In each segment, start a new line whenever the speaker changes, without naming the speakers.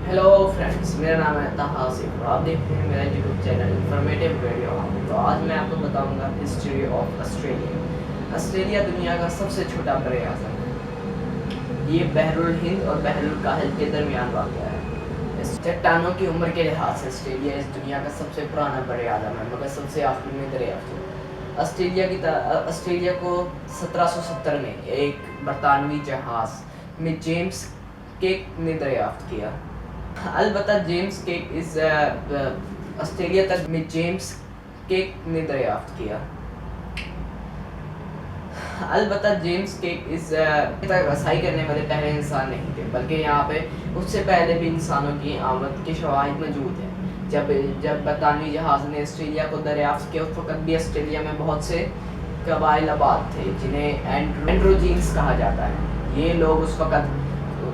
Hello friends, मेरा नाम है ताहा आसिफ और आप देख रहे हैं मेरा यूट्यूब चैनल इन्फॉर्मेटिव वीडियो। तो आज मैं आपको बताऊंगा हिस्ट्री ऑफ ऑस्ट्रेलिया। ऑस्ट्रेलिया दुनिया का सबसे छोटा बड़े आज़म है। ये बहरुल हिंद और बहरुल काहिल के दरमियान वाक़या है। इस चट्टानों की उम्र के लिहाज से ऑस्ट्रेलिया इस दुनिया का सबसे पुराना बड़े आज़म है, मगर सबसे आखिर में दरियाफ्त हुआ। ऑस्ट्रेलिया को 1770 में एक बरतानवी जहाज़ में जेम्स केक ने दरियाफ्त किया। अलबत्ता जेम्स केक इस ऑस्ट्रेलिया तक में जेम्स केक ने दरियाफ्त किया। अलबत्ता जेम्स केक इस तक रसाई करने वाले पहले इंसान नहीं थे, बल्कि यहाँ पे उससे पहले भी इंसानों की आमद के शवाहिद मौजूद हैं। जब बरतानवी जहाज़ ने ऑस्ट्रेलिया को दरियाफ्त किया, उस वक्त भी ऑस्ट्रेलिया में बहुत से कबाइल आबाद थे जिन्हें एंड्रोजीन्स कहा जाता है। ये लोग उस वक्त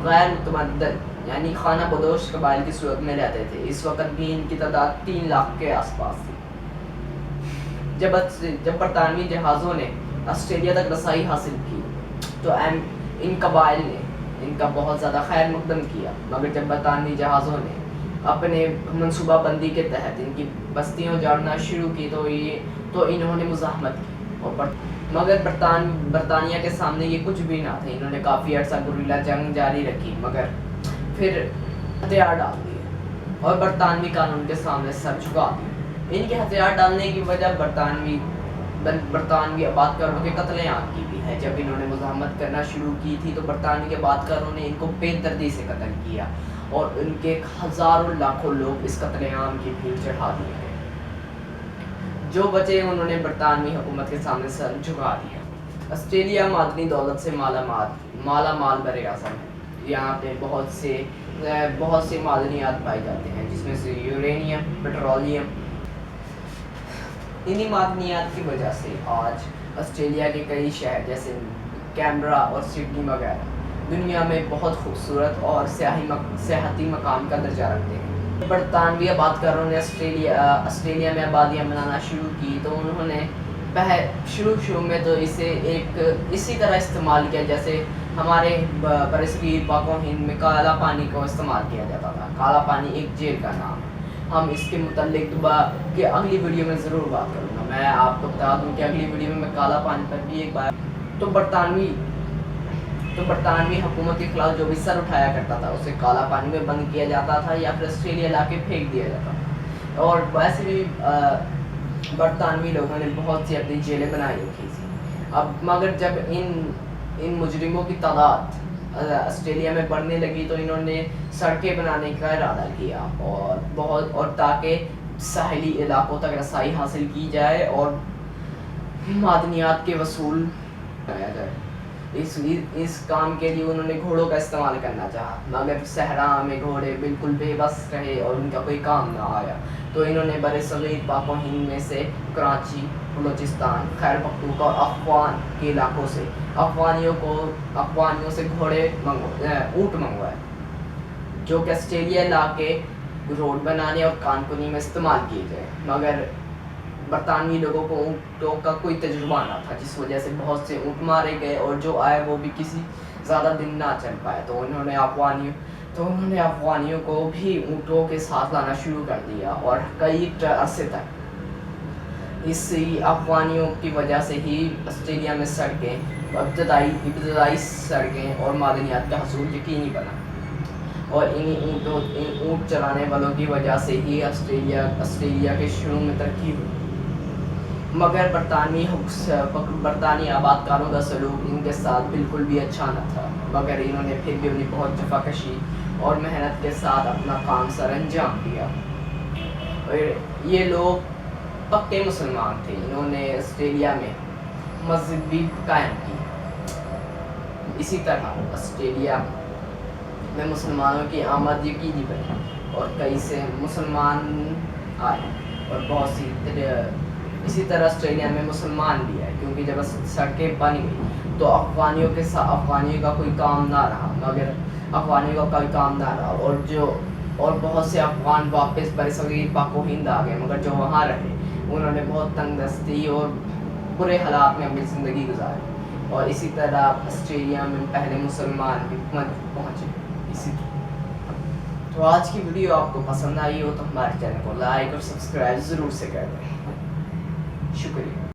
गैर मुतमद्दन यानी खाना बदोश कबाइल की सूरत में रहते थे। इस वक्त भी इनकी तादाद 3 लाख के आसपास थी। जब बरतानवी जहाज़ों ने ऑस्ट्रेलिया तक रसाई हासिल की तो इन कबाइल ने इनका बहुत ज़्यादा खैर मकदम किया, मगर जब बरतानवी जहाज़ों ने अपने मनसूबाबंदी के तहत इनकी बस्तियाँ उजाड़ना शुरू की तो इन्होंने मुज़ाहमत की और मगर बरतानिया के सामने ये कुछ भी ना थे। इन्होंने काफ़ी अर्सा गुरिल्ला जंग जारी रखी, मगर फिर हथियार डाल दिए और बरतानवी कानून के सामने सर झुका दिए। इनके हथियार डालने की वजह बरतानवी आबादकारों के कत्लेआम की भी है। जब इन्होंने मुज़ाहमत करना शुरू की थी तो बरतानवी के आबादकारों ने इनको बेदर्दी से कत्ल किया और उनके हज़ारों लाखों लोग इस कत्लेआम की भीड़ चढ़ा दिए गए। जो बचे उन्होंने बरतानवी हुकूमत के सामने सर झुका दिया। ऑस्ट्रेलिया मादनी दौलत से माला माल बरे आज़म है। यहाँ पे बहुत से मादनियात पाए जाते हैं, जिसमें से यूरेनियम, पेट्रोलियम। इन्हीं मादनियात की वजह से आज ऑस्ट्रेलिया के कई शहर जैसे कैनबरा और सिडनी वगैरह दुनिया में बहुत खूबसूरत और सियाहती मकाम का दर्जा रखते हैं। बरतानवी आबादकारों ने ऑस्ट्रेलिया में आबादियाँ बनाना शुरू की तो उन्होंने शुरू में तो इसे इसी तरह इस्तेमाल किया जैसे हमारे बरसगीर पाको हिंद में काला पानी को इस्तेमाल किया जाता था। काला पानी एक जेल का नाम है। हम इसके मुतल्लिक कि अगली वीडियो में ज़रूर बात करूँगा। मैं आपको बता दूँ कि अगली वीडियो में मैं काला पानी पर भी एक बार तो बरतानवी हुकूमत के खिलाफ जो भी सर उठाया करता था उसे काला पानी में बंद किया जाता था या फिर ऑस्ट्रेलिया ला के फेंक दिया जाता था। और वैसे भी बरतानवी लोगों ने बहुत सी अपनी जेलें बनाई रखी थी। अब मगर जब इन मुजरिमों की तादाद ऑस्ट्रेलिया में बढ़ने लगी तो इन्होंने सड़कें बनाने का इरादा किया और ताकि साहिली इलाकों तक रसाई हासिल की जाए और मादनियात के वसूल कराया जाए। इस काम के लिए उन्होंने घोड़ों का इस्तेमाल करना चाहा, मगर सहरा में घोड़े बिल्कुल बेबस रहे और उनका कोई काम ना आया। तो इन्होंने बरसगीर पाको हिंद में से कराची, बलूचिस्तान, खैबर पख्तूनख्वा और अफगान के इलाकों से अफगानियों से ऊँट मंगवाए, जो कि ऑस्ट्रेलिया ला के रोड बनाने और कानकुनी में इस्तेमाल किए गए। मगर बरतानवी लोगों को ऊँटों का कोई तजुर्बा ना था, जिस वजह से बहुत से ऊँट मारे गए और जो आए वो भी किसी ज़्यादा दिन ना चल पाए। तो उन्होंने अफगानियों को भी ऊँटों के साथ लाना शुरू कर दिया और कई अरसे तक इस अफगानियों की वजह से ही ऑस्ट्रेलिया में इब्तदाई सड़कें और मादनियात का हसूल यकीनी बना। और इन ऊँट चलाने वालों की वजह से ही ऑस्ट्रेलिया के शुरू में तरक्की हुई। मगर बरतानी आबादकारों का सलूक इनके साथ बिल्कुल भी अच्छा न था, मगर इन्होंने फिर भी अपनी बहुत जफाकशी और मेहनत के साथ अपना काम सर अंजाम दिया। और ये लोग पक्के मुसलमान थे। इन्होंने ऑस्ट्रेलिया में मस्जिद भी कायम की। इसी तरह ऑस्ट्रेलिया में मुसलमानों की आमद यकीनी बनी और कई से मुसलमान आए और बहुत सी इसी तरह ऑस्ट्रेलिया में मुसलमान भी आए, क्योंकि जब सड़कें बन गई तो अफगानियों का कोई काम ना रहा और बहुत से अफगान वापस बरसगीर पाको हिंद आ गए। मगर जो वहाँ रहे उन्होंने बहुत तंगदस्ती और बुरे हालात में अपनी ज़िंदगी गुजारी और इसी तरह ऑस्ट्रेलिया में पहले मुसलमान भी पहुँचे। इसी تو آج کی ویڈیو آپ کو پسند آئی ہو تو ہمارے چینل کو لائک اور سبسکرائب ضرور سے کر دیں. شکریہ.